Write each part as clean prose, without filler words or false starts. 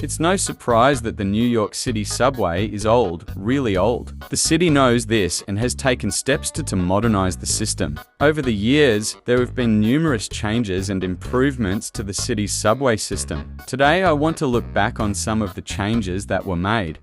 It's no surprise that the New York City subway is old, really old. The city knows this and has taken steps to modernize the system. Over the years, there have been numerous changes and improvements to the city's subway system. Today, I want to look back on some of the changes that were made.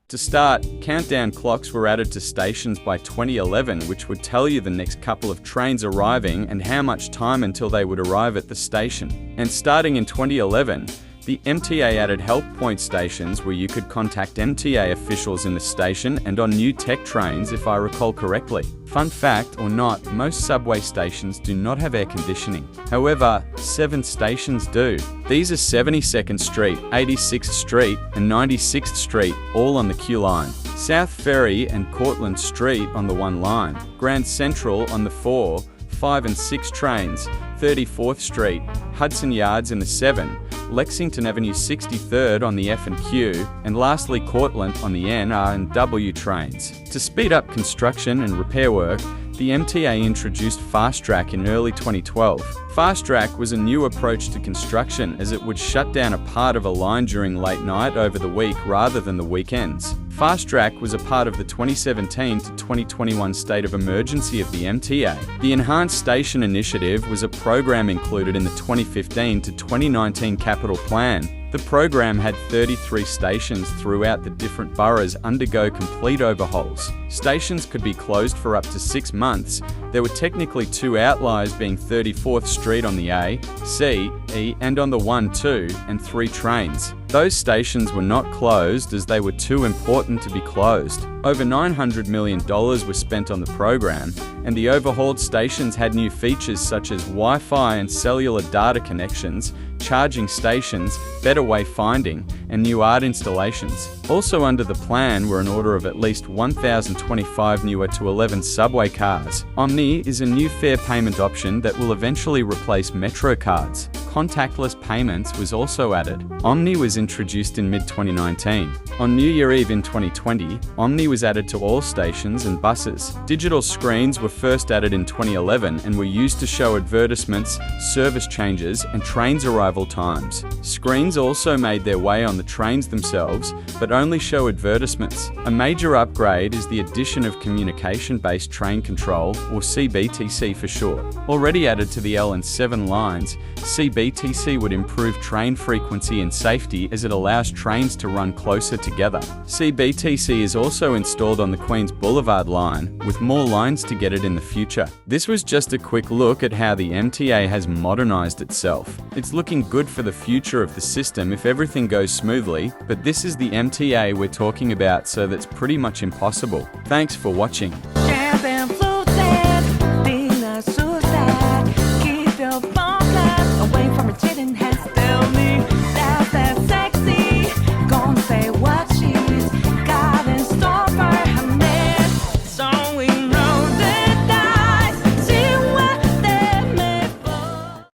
To start, countdown clocks were added to stations by 2011, which would tell you the next couple of trains arriving and how much time until they would arrive at the station. And starting in 2011, the MTA added help point stations where you could contact MTA officials in the station and on new tech trains, if I recall correctly. Fun fact or not, most subway stations do not have air conditioning. However, 7 stations do. These are 72nd Street, 86th Street, and 96th Street, all on the Q line. South Ferry and Cortlandt Street on the 1 line. Grand Central on the 4, 5 and 6 trains. 34th Street, Hudson Yards in the 7, Lexington Avenue 63rd on the F and Q, and lastly Cortlandt on the N, R and W trains. To speed up construction and repair work, the MTA introduced Fast Track in early 2012. Fast Track was a new approach to construction as it would shut down a part of a line during late night over the week rather than the weekends. Fast Track was a part of the 2017 to 2021 state of emergency of the MTA. The Enhanced Station Initiative was a program included in the 2015 to 2019 capital plan. The program had 33 stations throughout the different boroughs undergo complete overhauls. Stations could be closed for up to 6 months. There were technically 2 outliers, being 34th Street on the A, C, E, and on the 1, 2, and 3 trains. Those stations were not closed as they were too important to be closed. Over $900 million were spent on the program, and the overhauled stations had new features such as Wi-Fi and cellular data connections, charging stations, better wayfinding, and new art installations. Also under the plan were an order of at least 1,025 newer to 11 subway cars. Omni is a new fare payment option that will eventually replace Metro cards. Contactless payments was also added. Omni was introduced in mid-2019. On New Year Eve in 2020, Omni was added to all stations and buses. Digital screens were first added in 2011 and were used to show advertisements, service changes, and trains' arrival times. Screens also made their way on the trains themselves, but only show advertisements. A major upgrade is the addition of communication-based train control, or CBTC for short. Already added to the L and 7 lines, CBTC would improve train frequency and safety as it allows trains to run closer together. CBTC is also installed on the Queens Boulevard line, with more lines to get it in the future. This was just a quick look at how the MTA has modernized itself. It's looking good for the future of the system if everything goes smoothly, but this is the MTA we're talking about, so that's pretty much impossible. Thanks for watching.